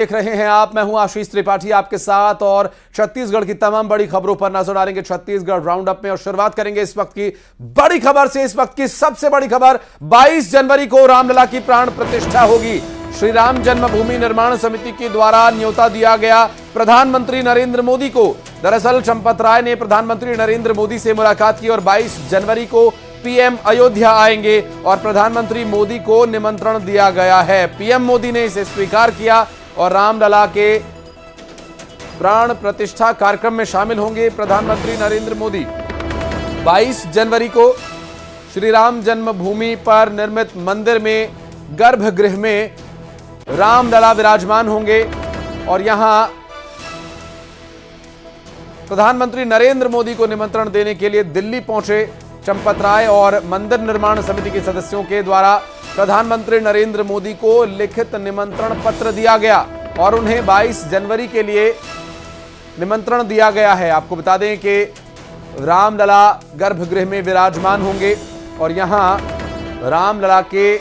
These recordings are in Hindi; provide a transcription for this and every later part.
देख रहे हैं आप, मैं हूं आशीष त्रिपाठी आपके साथ और छत्तीसगढ़ की तमाम बड़ी खबरों पर नजर डालेंगे छत्तीसगढ़ राउंड अप में। और शुरुआत करेंगे इस वक्त की बड़ी खबर से। इस वक्त की सबसे बड़ी खबर, 22 जनवरी को रामलला की प्राण प्रतिष्ठा होगी। श्री राम जन्मभूमि निर्माण समिति के द्वारा न्योता दिया गया प्रधानमंत्री नरेंद्र मोदी को। दरअसल चंपत राय ने प्रधानमंत्री नरेंद्र मोदी से मुलाकात की और 22 जनवरी को पीएम अयोध्या आएंगे और प्रधानमंत्री मोदी को निमंत्रण दिया गया है। पीएम मोदी ने इसे स्वीकार किया और रामलला के प्राण प्रतिष्ठा कार्यक्रम में शामिल होंगे प्रधानमंत्री नरेंद्र मोदी। 22 जनवरी को श्री राम जन्मभूमि पर निर्मित मंदिर में गर्भगृह में रामलला विराजमान होंगे और यहां प्रधानमंत्री नरेंद्र मोदी को निमंत्रण देने के लिए दिल्ली पहुंचे चंपत राय और मंदिर निर्माण समिति के सदस्यों के द्वारा प्रधानमंत्री नरेंद्र मोदी को लिखित निमंत्रण पत्र दिया गया और उन्हें 22 जनवरी के लिए निमंत्रण दिया गया है। आपको बता दें कि रामलला गर्भगृह में विराजमान होंगे और यहां रामलला के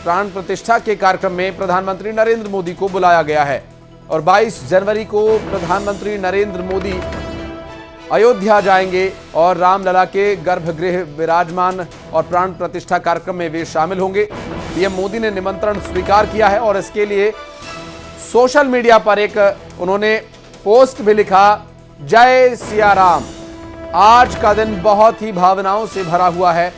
प्राण प्रतिष्ठा के कार्यक्रम में प्रधानमंत्री नरेंद्र मोदी को बुलाया गया है और 22 जनवरी को प्रधानमंत्री नरेंद्र मोदी अयोध्या जाएंगे और रामलला के गर्भगृह विराजमान और प्राण प्रतिष्ठा कार्यक्रम में वे शामिल होंगे। पीएम मोदी ने निमंत्रण स्वीकार किया है और इसके लिए सोशल मीडिया पर एक उन्होंने पोस्ट भी लिखा, जय सिया राम। आज का दिन बहुत ही भावनाओं से भरा हुआ है।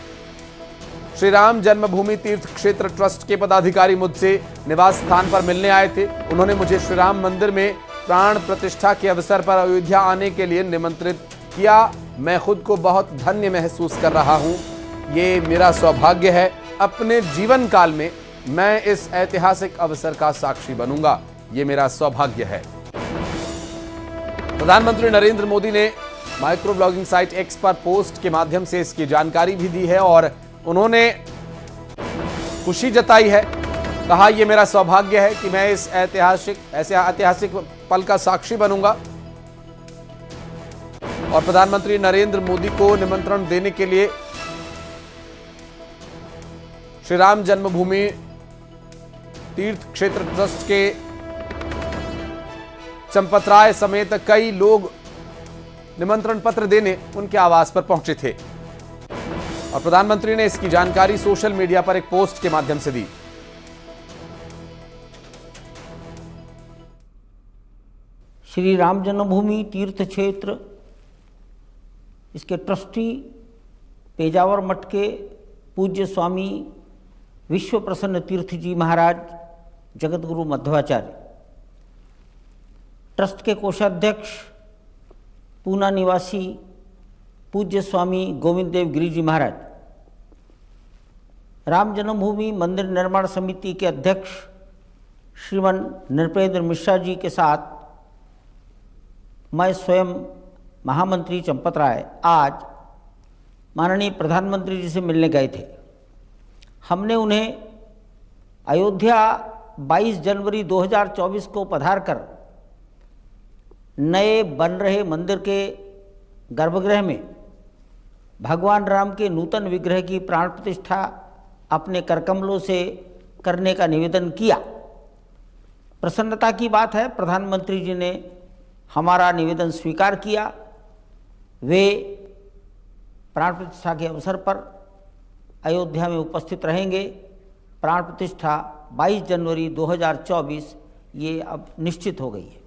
श्री राम जन्मभूमि तीर्थ क्षेत्र ट्रस्ट के पदाधिकारी मुझसे निवास स्थान पर मिलने आए थे। उन्होंने मुझे श्री राम मंदिर में प्राण प्रतिष्ठा के अवसर पर अयोध्या आने के लिए निमंत्रित किया। मैं खुद को बहुत धन्य महसूस कर रहा हूं। ये मेरा सौभाग्य है। अपने जीवन काल में मैं इस ऐतिहासिक अवसर का साक्षी बनूंगा। ये मेरा सौभाग्य है। प्रधानमंत्री नरेंद्र मोदी ने माइक्रो ब्लॉगिंग साइट एक्स पर पोस्ट के माध्यम से इसकी जानकारी भी दी है और उन्होंने खुशी जताई है। कहा, यह मेरा सौभाग्य है कि मैं इस ऐतिहासिक पल का साक्षी बनूंगा और प्रधानमंत्री नरेंद्र मोदी को निमंत्रण देने के लिए श्री राम जन्मभूमि तीर्थ क्षेत्र ट्रस्ट के चंपत राय समेत कई लोग निमंत्रण पत्र देने उनके आवास पर पहुंचे थे और प्रधानमंत्री ने इसकी जानकारी सोशल मीडिया पर एक पोस्ट के माध्यम से दी। श्री राम जन्मभूमि तीर्थ क्षेत्र, इसके ट्रस्टी पेजावर मठ के पूज्य स्वामी विश्व प्रसन्न तीर्थ जी महाराज जगतगुरु मध्वाचार्य, ट्रस्ट के कोषाध्यक्ष पूना निवासी पूज्य स्वामी गोविंद देव गिरी जी महाराज, राम जन्मभूमि मंदिर निर्माण समिति के अध्यक्ष श्रीमान नृपेंद्र मिश्रा जी के साथ मैं स्वयं महामंत्री चंपत राय आज माननीय प्रधानमंत्री जी से मिलने गए थे। हमने उन्हें अयोध्या 22 जनवरी 2024 को पधारकर नए बन रहे मंदिर के गर्भगृह में भगवान राम के नूतन विग्रह की प्राण प्रतिष्ठा अपने करकमलों से करने का निवेदन किया। प्रसन्नता की बात है, प्रधानमंत्री जी ने हमारा निवेदन स्वीकार किया। वे प्राण प्रतिष्ठा के अवसर पर अयोध्या में उपस्थित रहेंगे। प्राण प्रतिष्ठा 22 जनवरी 2024 ये अब निश्चित हो गई है।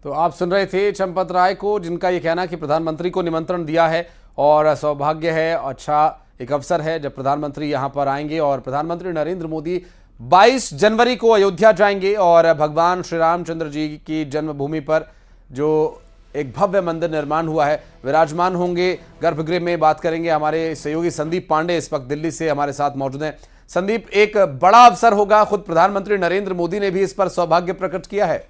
तो आप सुन रहे थे चंपत राय को, जिनका ये कहना कि प्रधानमंत्री को निमंत्रण दिया है और सौभाग्य है, अच्छा एक अवसर है जब प्रधानमंत्री यहां पर आएंगे और प्रधानमंत्री नरेंद्र मोदी 22 जनवरी को अयोध्या जाएंगे और भगवान श्री रामचंद्र जी की जन्मभूमि पर जो एक भव्य मंदिर निर्माण हुआ है विराजमान होंगे। गर्भगृह में बात करेंगे। हमारे सहयोगी संदीप पांडे इस वक्त दिल्ली से हमारे साथ मौजूद हैं। संदीप, एक बड़ा अवसर होगा, खुद प्रधानमंत्री नरेंद्र मोदी ने भी इस पर सौभाग्य प्रकट किया है।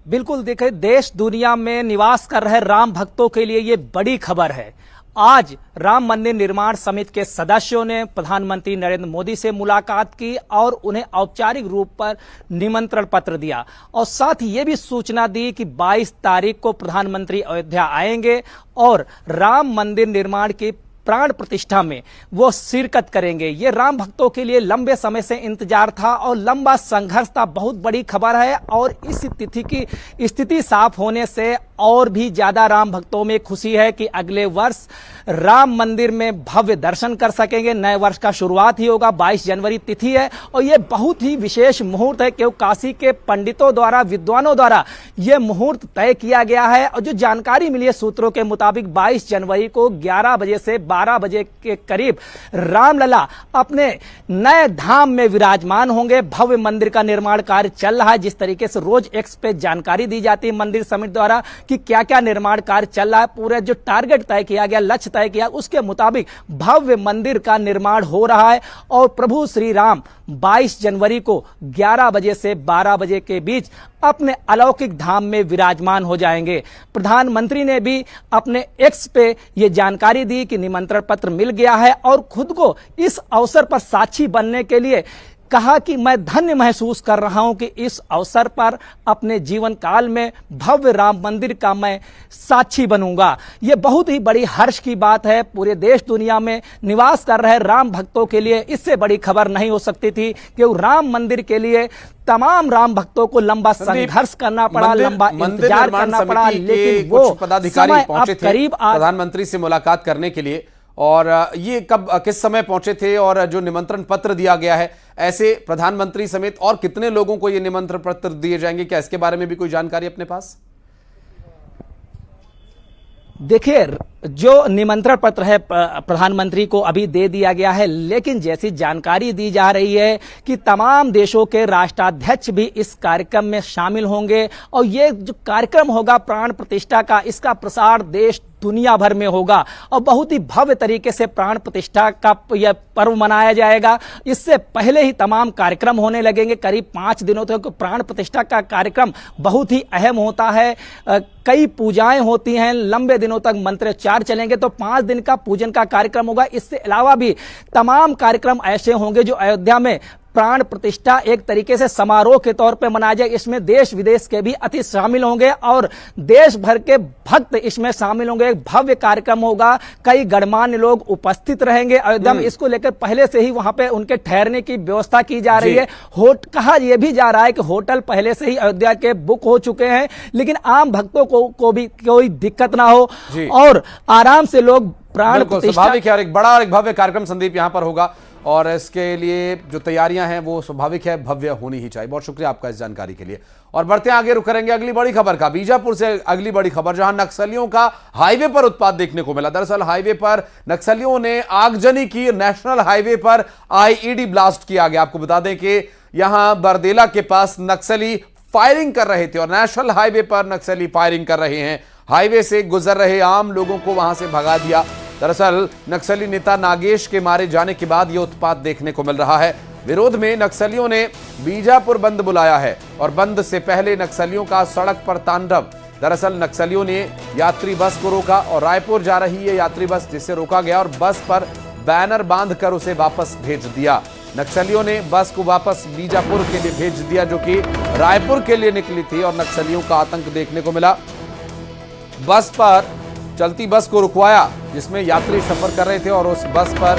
बिल्कुल, देखिए देश दुनिया में निवास कर रहे राम भक्तों के लिए ये बड़ी खबर है। आज राम मंदिर निर्माण समिति के सदस्यों ने प्रधानमंत्री नरेंद्र मोदी से मुलाकात की और उन्हें औपचारिक रूप पर निमंत्रण पत्र दिया और साथ ही ये भी सूचना दी कि 22 तारीख को प्रधानमंत्री अयोध्या आएंगे और राम मंदिर निर्माण की प्राण प्रतिष्ठा में वो शिरकत करेंगे। ये राम भक्तों के लिए लंबे समय से इंतजार था और लंबा संघर्ष था। बहुत बड़ी खबर है और इस तिथि की स्थिति साफ होने से और भी ज्यादा राम भक्तों में खुशी है कि अगले वर्ष राम मंदिर में भव्य दर्शन कर सकेंगे। नए वर्ष का शुरुआत ही होगा, 22 जनवरी तिथि है और ये बहुत ही विशेष मुहूर्त है क्योंकि काशी के पंडितों द्वारा, विद्वानों द्वारा यह मुहूर्त तय किया गया है। और जो जानकारी मिली है सूत्रों के मुताबिक 22 जनवरी को 11 बजे से 12 बजे के करीब रामलला अपने नए धाम में विराजमान होंगे। भव्य मंदिर का निर्माण कार्य चल रहा है। जिस तरीके से रोज एक्स पे जानकारी दी जाती है मंदिर समिति द्वारा कि क्या क्या निर्माण कार्य चल रहा है, पूरे जो टारगेट तय किया गया, लक्ष्य तय किया, उसके मुताबिक भव्य मंदिर का निर्माण हो रहा है और प्रभु श्री राम 22 जनवरी को 11 बजे से 12 बजे के बीच अपने अलौकिक धाम में विराजमान हो जाएंगे। प्रधानमंत्री ने भी अपने एक्स पे ये जानकारी दी कि निमंत्रण पत्र मिल गया है और खुद को इस अवसर पर साक्षी बनने के लिए कहा कि मैं धन्य महसूस कर रहा हूं कि इस अवसर पर अपने जीवन काल में भव्य राम मंदिर का मैं साक्षी बनूंगा। यह बहुत ही बड़ी हर्ष की बात है। पूरे देश दुनिया में निवास कर रहे राम भक्तों के लिए इससे बड़ी खबर नहीं हो सकती थी कि राम मंदिर के लिए तमाम राम भक्तों को लंबा संघर्ष करना पड़ा, लंबा इंतजार करना पड़ा, लेकिन वो पदाधिकारी पहुंचे थे करीब प्रधानमंत्री से मुलाकात करने के लिए। और ये कब किस समय पहुंचे थे और जो निमंत्रण पत्र दिया गया है, ऐसे प्रधानमंत्री समेत और कितने लोगों को ये निमंत्रण पत्र दिए जाएंगे, क्या इसके बारे में भी कोई जानकारी अपने पास? देखिए, जो निमंत्रण पत्र है प्रधानमंत्री को अभी दे दिया गया है, लेकिन जैसी जानकारी दी जा रही है कि तमाम देशों के राष्ट्राध्यक्ष भी इस कार्यक्रम में शामिल होंगे और ये जो कार्यक्रम होगा प्राण प्रतिष्ठा का, इसका प्रसार देश दुनिया भर में होगा और बहुत ही भव्य तरीके से प्राण प्रतिष्ठा का यह पर्व मनाया जाएगा। इससे पहले ही तमाम कार्यक्रम होने लगेंगे। करीब 5 दिनों तक प्राण प्रतिष्ठा का कार्यक्रम बहुत ही अहम होता है। कई पूजाएं होती हैं, लंबे दिनों तक मंत्रोच्चार चलेंगे, तो 5 दिन का पूजन का कार्यक्रम होगा। इससे अलावा भी तमाम कार्यक्रम ऐसे होंगे जो अयोध्या में प्राण प्रतिष्ठा एक तरीके से समारोह के तौर पे मनाया जाए। इसमें देश विदेश के भी अतिथि शामिल होंगे और देश भर के भक्त इसमें शामिल होंगे। एक भव्य कार्यक्रम होगा, कई गणमान्य लोग उपस्थित रहेंगे अयोध्या में। इसको लेकर पहले से ही वहां पे उनके ठहरने की व्यवस्था की जा रही है। कहा यह भी जा रहा है कि होटल पहले से ही अयोध्या के बुक हो चुके हैं, लेकिन आम भक्तों को भी कोई दिक्कत ना हो और आराम से लोग प्राण प्रतिष्ठा। स्वाभाविक है और एक बड़ा और एक भव्य कार्यक्रम संदीप यहां पर होगा और इसके लिए जो तैयारियां हैं वो स्वाभाविक है, भव्य होनी ही चाहिए। बहुत शुक्रिया आपका इस जानकारी के लिए। और बढ़ते आगे रुक करेंगे अगली बड़ी खबर का। बीजापुर से अगली बड़ी खबर, जहां नक्सलियों का हाईवे पर उत्पात देखने को मिला। दरअसल हाईवे पर नक्सलियों ने आगजनी की। नेशनल हाईवे पर आईईडी ब्लास्ट किया गया। आपको बता दें कि यहां बरदेला के पास नक्सली फायरिंग कर रहे थे और नेशनल हाईवे पर नक्सली फायरिंग कर रहे हैं। हाईवे से गुजर रहे आम लोगों को वहां से भगा दिया। दरअसल नक्सली नेता नागेश के मारे जाने के बाद यह उत्पात देखने को मिल रहा है। विरोध में नक्सलियों ने बीजापुर बंद बुलाया है और बंद से पहले नक्सलियों का सड़क पर तांडव। दरअसल नक्सलियों ने यात्री बस को रोका और रायपुर जा रही है यात्री बस, जिसे रोका गया और बस पर बैनर बांधकर उसे वापस भेज दिया। नक्सलियों ने बस को वापस बीजापुर के लिए भेज दिया, जो कि रायपुर के लिए निकली थी और नक्सलियों का आतंक देखने को मिला। बस पर चलती बस को रुकवाया जिसमें यात्री सफर कर रहे थे और उस बस पर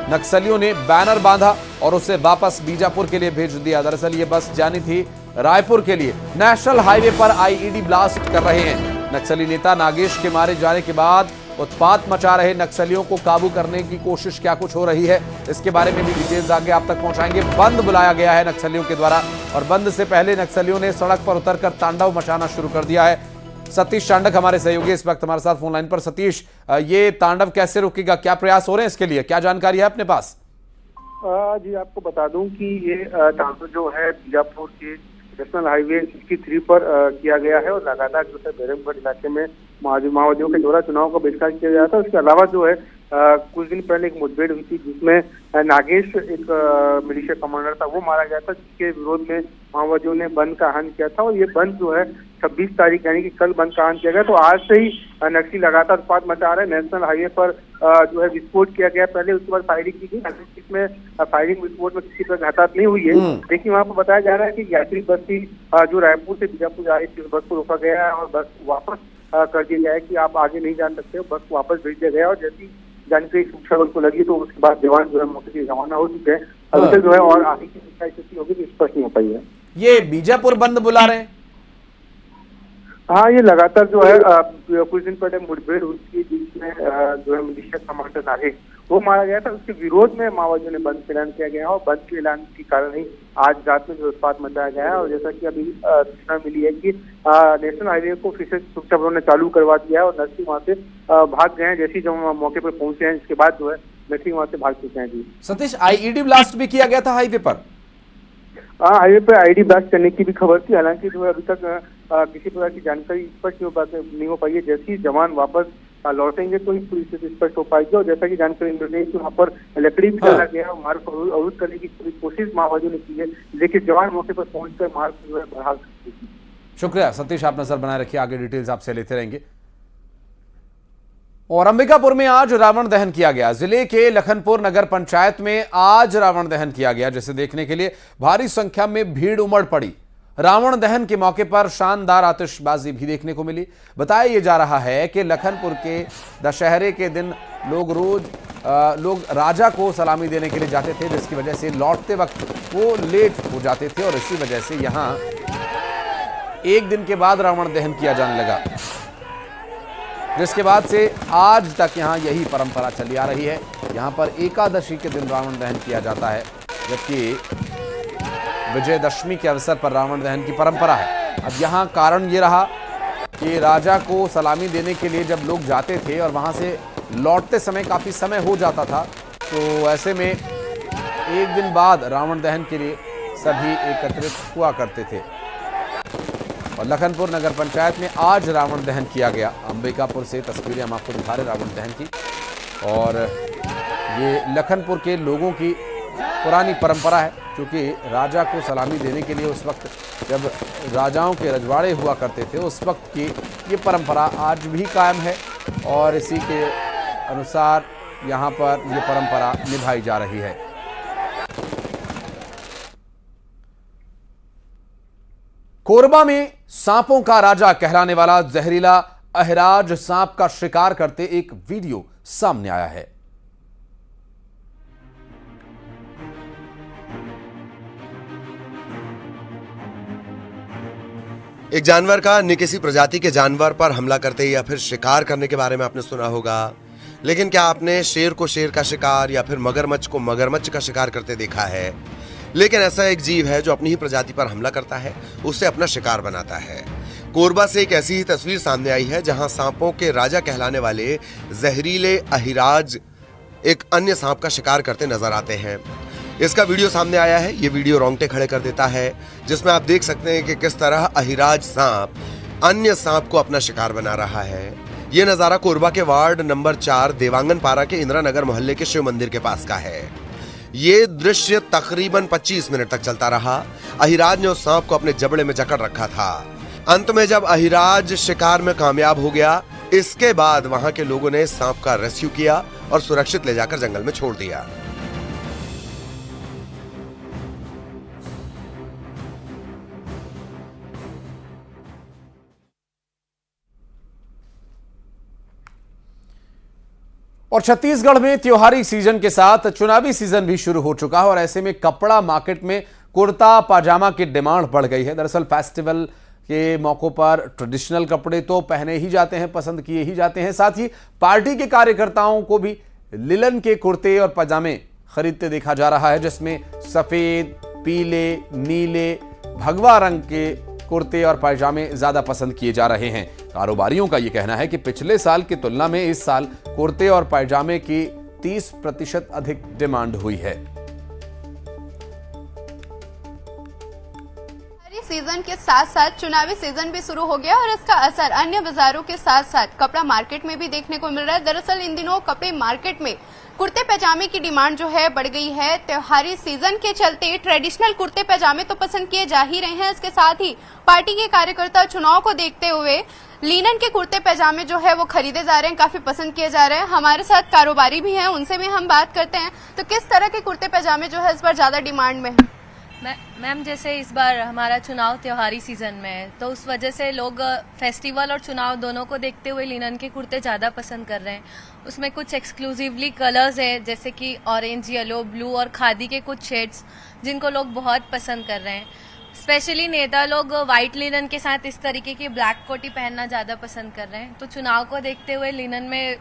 नक्सलियों ने बैनर बांधा और उसे वापस बीजापुर के लिए भेज दिया। दरअसल ये बस जानी थी रायपुर के लिए। नेशनल हाईवे पर आईईडी ब्लास्ट कर रहे हैं नक्सली नेता। नागेश के मारे जाने के बाद उत्पात मचा रहे नक्सलियों को काबू करने की कोशिश क्या कुछ हो रही है, इसके बारे में भी डिटेल्स आगे आप तक पहुंचाएंगे। बंद बुलाया गया है नक्सलियों के द्वारा और बंद से पहले नक्सलियों ने सड़क पर उतरकर तांडव मचाना शुरू कर दिया है। सतीश चांडक हमारे सहयोगी इस वक्त हमारे साथ फोन लाइन पर। सतीश, ये तांडव कैसे रुकेगा, क्या प्रयास हो रहे हैं इसके लिए, क्या जानकारी है अपने पास? जी आपको बता दूं कि ये तांडव जो है बीजापुर के नेशनल हाईवे 63 पर किया गया है और लगातार जो है बैरमगढ़ इलाके में माओवादियों के द्वारा चुनाव का बहिष्कार किया गया था। उसके अलावा जो है कुछ दिन पहले एक मुठभेड़ हुई थी जिसमें नागेश एक मिलिशिया कमांडर था, वो मारा गया था, जिसके विरोध में माओवादियों ने बंद का आह्वान किया था और ये बंद जो है 26 तारीख यानी कि कल बंद का आह्वान किया गया। तो आज से ही नक्सली लगातार उत्पात मचा रहे। नेशनल हाईवे पर जो है विस्फोट किया गया पहले, उसके बाद फायरिंग की गई। इसमें फायरिंग विस्फोट में किसी पर घातक नहीं हुई है, लेकिन वहाँ पर बताया जा रहा है कि यात्री बस थी जो रायपुर से बीजापुर जा रही थी, उस बस को रोका गया है और बस वापस कर दिया गया है कि आप आगे नहीं जा सकते हो। बस को वापस भेज दिया गया और जैसी जानकारी सुरक्षा बल को लगी, तो उसके बाद जवान जो है मौके से रवाना हो चुके हैं। अभी तक जो है और आगे की क्या स्थिति होगी तो स्पष्ट नहीं हो पाई है। ये बीजापुर बंद बुला रहे हैं? हाँ, ये लगातार जो है कुछ दिन पहले मुठभेड़ हुई थी, जिसमें जो है मिलिशिया कमांडर नागे वो मारा गया था। उसके विरोध में माओवादियों ने बंद का ऐलान किया गया है और बंद के ऐलान के कारण ही आज रात में जो उत्पात मचाया गया है। और जैसा कि अभी सूचना मिली है कि नेशनल हाईवे को फिर से सुरक्षा बलों ने चालू करवा दिया है और नक्सली वहां से भाग गए हैं। जैसे ही जब मौके पर पहुंचे हैं, इसके बाद जो है नक्सली वहां से भाग चुके हैं। जी सतीश, आईईडी ब्लास्ट भी किया गया था हाईवे पर? हाईवे पे आईडी ब्लास्ट करने की भी खबर थी, हालांकि जो है अभी तक किसी प्रकार की जानकारी स्पष्ट नहीं हो पाई है। जैसे ही जवान वापस लौटेंगे तो ही पूरी स्थिति स्पष्ट हो पाएगी। और जैसा कि जानकारी मिल रही है कि वहाँ पर लकड़ी भी डाला गया और मार्ग को अवरुद्ध करने की पूरी कोशिश माओवादियों ने की है, लेकिन जवान मौके पर पहुंचकर मार्ग को जो है बहाल कर दी। शुक्रिया सतीश, आप नजर बनाए रखिए, आगे डिटेल्स आपसे लेते रहेंगे। और अंबिकापुर में आज रावण दहन किया गया। जिले के लखनपुर नगर पंचायत में आज रावण दहन किया गया, जिसे देखने के लिए भारी संख्या में भीड़ उमड़ पड़ी। रावण दहन के मौके पर शानदार आतिशबाजी भी देखने को मिली। बताया जा रहा है कि लखनपुर के दशहरे के दिन लोग राजा को सलामी देने के लिए जाते थे, जिसकी वजह से लौटते वक्त वो लेट हो जाते थे और इसी वजह से यहां एक दिन के बाद रावण दहन किया जाने लगा, जिसके बाद से आज तक यहां यही परंपरा चली आ रही है। यहां पर एकादशी के दिन रावण दहन किया जाता है, जबकि विजयदशमी के अवसर पर रावण दहन की परंपरा है। अब यहाँ कारण ये रहा कि राजा को सलामी देने के लिए जब लोग जाते थे और वहाँ से लौटते समय काफ़ी समय हो जाता था, तो ऐसे में एक दिन बाद रावण दहन के लिए सभी एकत्रित हुआ करते थे। और लखनपुर नगर पंचायत में आज रावण दहन किया गया। अंबिकापुर से तस्वीरें हम आपको दिखा रहे रावण दहन की। और ये लखनपुर के लोगों की पुरानी परंपरा है, क्योंकि राजा को सलामी देने के लिए उस वक्त जब राजाओं के रजवाड़े हुआ करते थे, उस वक्त की ये परंपरा आज भी कायम है और इसी के अनुसार यहाँ पर ये परंपरा निभाई जा रही है। कोरबा में सांपों का राजा कहलाने वाला जहरीला अहिराज सांप का शिकार करते एक वीडियो सामने आया है। एक जानवर का अन्य किसी प्रजाति के जानवर पर हमला करते या फिर शिकार करने के बारे में आपने सुना होगा, लेकिन क्या आपने शेर को शेर का शिकार या फिर मगरमच्छ को मगरमच्छ का शिकार करते देखा है? लेकिन ऐसा एक जीव है जो अपनी ही प्रजाति पर हमला करता है, उससे अपना शिकार बनाता है। कोरबा से एक ऐसी ही तस्वीर सामने आई है जहां सांपों के राजा कहलाने वाले जहरीले अहिराज एक अन्य सांप का शिकार करते नजर आते हैं। इसका वीडियो सामने आया है। ये वीडियो रोंगटे खड़े कर देता है, जिसमें आप देख सकते हैं कि किस तरह अहिराज सांप अन्य सांप को अपना शिकार बना रहा है। ये नजारा कोरबा के वार्ड नंबर 4 देवांगन पारा के इंदिरा नगर मोहल्ले के शिव मंदिर के पास का है। ये दृश्य तकरीबन 25 मिनट तक चलता रहा। अहिराज ने उस सांप को अपने जबड़े में जकड़ रखा था। अंत में जब अहिराज शिकार में कामयाब हो गया, इसके बाद वहां के लोगों ने सांप का रेस्क्यू किया और सुरक्षित ले जाकर जंगल में छोड़ दिया। और छत्तीसगढ़ में त्योहारी सीजन के साथ चुनावी सीजन भी शुरू हो चुका है और ऐसे में कपड़ा मार्केट में कुर्ता पाजामा की डिमांड बढ़ गई है। दरअसल फेस्टिवल के मौकों पर ट्रेडिशनल कपड़े तो पहने ही जाते हैं, पसंद किए ही जाते हैं, साथ ही पार्टी के कार्यकर्ताओं को भी लिनन के कुर्ते और पजामे खरीदते देखा जा रहा है, जिसमें सफेद, पीले, नीले, भगवा रंग के कुर्ते और पायजामे ज्यादा पसंद किए जा रहे हैं। कारोबारियों का यह कहना है कि पिछले साल की तुलना में इस साल कुर्ते और पायजामे की 30% अधिक डिमांड हुई है। सीजन के साथ साथ चुनावी सीजन भी शुरू हो गया और इसका असर अन्य बाजारों के साथ साथ कपड़ा मार्केट में भी देखने को मिल रहा है। दरअसल इन दिनों कपड़े मार्केट में कुर्ते पैजामे की डिमांड जो है बढ़ गई है। त्योहारी सीजन के चलते ट्रेडिशनल कुर्ते पैजामे तो पसंद किए जा ही रहे हैं, इसके साथ ही पार्टी के कार्यकर्ता चुनाव को देखते हुए लिनन के कुर्ते पैजामे जो है वो खरीदे जा रहे हैं, काफी पसंद किए जा रहे हैं। हमारे साथ कारोबारी भी हैं, उनसे भी हम बात करते हैं। तो किस तरह के कुर्ते पैजामे जो है इस पर ज्यादा डिमांड में है? मैम जैसे इस बार हमारा चुनाव त्योहारी सीजन में है, तो उस वजह से लोग फेस्टिवल और चुनाव दोनों को देखते हुए लिनन के कुर्ते ज़्यादा पसंद कर रहे हैं। उसमें कुछ एक्सक्लूसिवली कलर्स है, जैसे कि ऑरेंज, येलो, ब्लू और खादी के कुछ शेड्स जिनको लोग बहुत पसंद कर रहे हैं। स्पेशली नेता लोग वाइट लिनन के साथ इस तरीके की ब्लैक कोटी पहनना ज़्यादा पसंद कर रहे हैं। तो चुनाव को देखते हुए लिनन में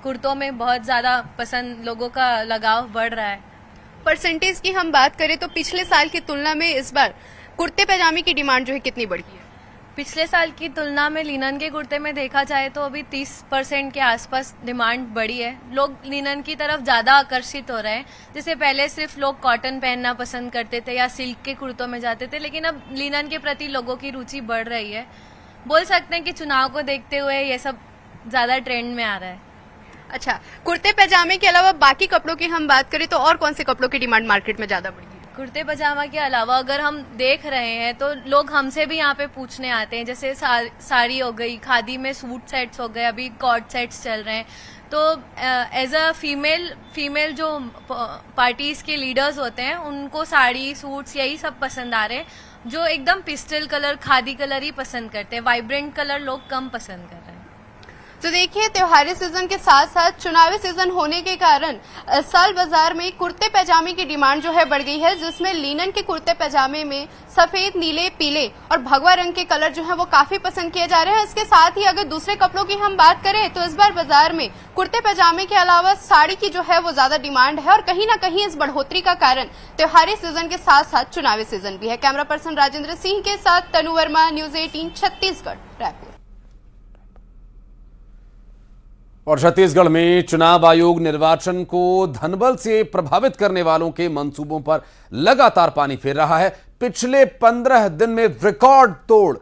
कुर्तों में बहुत ज़्यादा पसंद, लोगों का लगाव बढ़ रहा है। परसेंटेज की हम बात करें तो पिछले साल की तुलना में इस बार कुर्ते पैजामे की डिमांड जो है कितनी बढ़ी है? पिछले साल की तुलना में लिनन के कुर्ते में देखा जाए तो अभी 30% के आसपास डिमांड बढ़ी है। लोग लिनन की तरफ ज़्यादा आकर्षित हो रहे हैं। जैसे पहले सिर्फ लोग कॉटन पहनना पसंद करते थे या सिल्क के कुर्तों में जाते थे, लेकिन अब लिनन के प्रति लोगों की रुचि बढ़ रही है। बोल सकते हैं कि चुनाव को देखते हुए ये सब ज़्यादा ट्रेंड में आ रहा है। अच्छा, कुर्ते पैजामे के अलावा बाकी कपड़ों की हम बात करें तो और कौन से कपड़ों की डिमांड मार्केट में ज्यादा बढ़ी है? कुर्ते पजामा के अलावा अगर हम देख रहे हैं तो लोग हमसे भी यहाँ पे पूछने आते हैं। जैसे साड़ी हो गई, खादी में सूट सेट्स हो गए, अभी कॉर्ड सेट्स चल रहे हैं। तो एज अ फीमेल जो पार्टीज के लीडर्स होते हैं उनको साड़ी, सूट्स यही सब पसंद आ रहे हैं। जो एकदम पिस्टल कलर, खादी कलर ही पसंद करते हैं। वाइब्रेंट कलर लोग कम पसंद कर रहे हैं। तो देखिए, त्योहारी सीजन के साथ साथ चुनावी सीजन होने के कारण साल बाजार में कुर्ते पैजामे की डिमांड जो है बढ़ गई है, जिसमें लिनन के कुर्ते पैजामे में सफेद, नीले, पीले और भगवा रंग के कलर जो है वो काफी पसंद किए जा रहे हैं। इसके साथ ही अगर दूसरे कपड़ों की हम बात करें तो इस बार बाजार में कुर्ते पैजामे के अलावा साड़ी की जो है वो ज्यादा डिमांड है और कहीं ना कहीं इस बढ़ोतरी का कारण त्योहारी सीजन के साथ साथ चुनावी सीजन भी है। कैमरा पर्सन राजेंद्र सिंह के साथ तनु वर्मा, न्यूज 18 छत्तीसगढ़, रायपुर। और छत्तीसगढ़ में चुनाव आयोग निर्वाचन को धनबल से प्रभावित करने वालों के मंसूबों पर लगातार पानी फेर रहा है। पिछले 15 दिन में रिकॉर्ड तोड़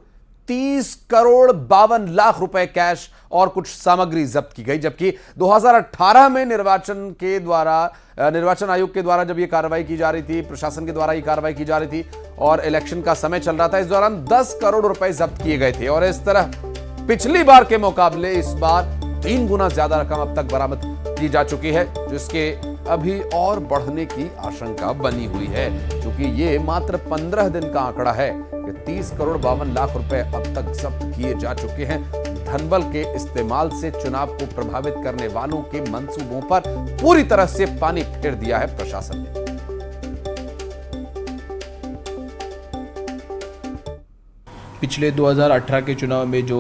30 करोड़ 52 लाख रुपए कैश और कुछ सामग्री जब्त की गई, जबकि 2018 में निर्वाचन आयोग के द्वारा जब यह कार्रवाई की जा रही थी, प्रशासन के द्वारा यह कार्रवाई की जा रही थी और इलेक्शन का समय चल रहा था, इस दौरान 10 करोड़ रुपए जब्त किए गए थे। और इस तरह पिछली बार के मुकाबले इस बार 3 गुना ज्यादा रकम अब तक बरामद की जा चुकी है, जिसके अभी और बढ़ने की आशंका बनी हुई है, क्योंकि ये मात्र 15 दिन का आंकड़ा है कि 30 करोड़ 52 लाख रुपए अब तक जब्त किए जा चुके हैं। धनबल के इस्तेमाल से चुनाव को प्रभावित करने वालों के मंसूबों पर पूरी तरह से पानी फेर दिया है प्रशासन ने। पिछले 2018 के चुनाव में जो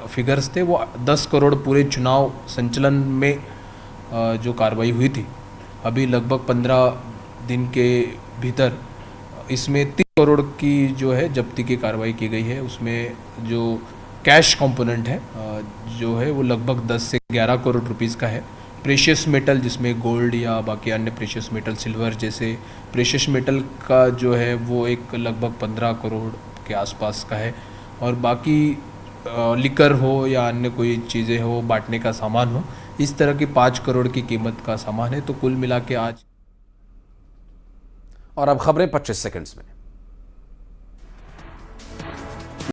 फिगर्स थे वो 10 करोड़ पूरे चुनाव संचलन में जो कार्रवाई हुई थी, अभी लगभग 15 दिन के भीतर इसमें 30 करोड़ की जो है जब्ती की कार्रवाई की गई है। उसमें जो कैश कंपोनेंट है जो है वो लगभग 10 से 11 करोड़ रुपीस का है। प्रेशियस मेटल, जिसमें गोल्ड या बाकी अन्य प्रेशियस मेटल, सिल्वर जैसे प्रेशियस मेटल का जो है वो एक लगभग 15 करोड़ के आसपास का है। और बाकी लिकर हो या अन्य कोई चीज़ें हो, बांटने का सामान हो, इस तरह की 5 करोड़ की कीमत का सामान है। तो कुल मिला के आज। और अब खबरें 25 सेकंड्स में।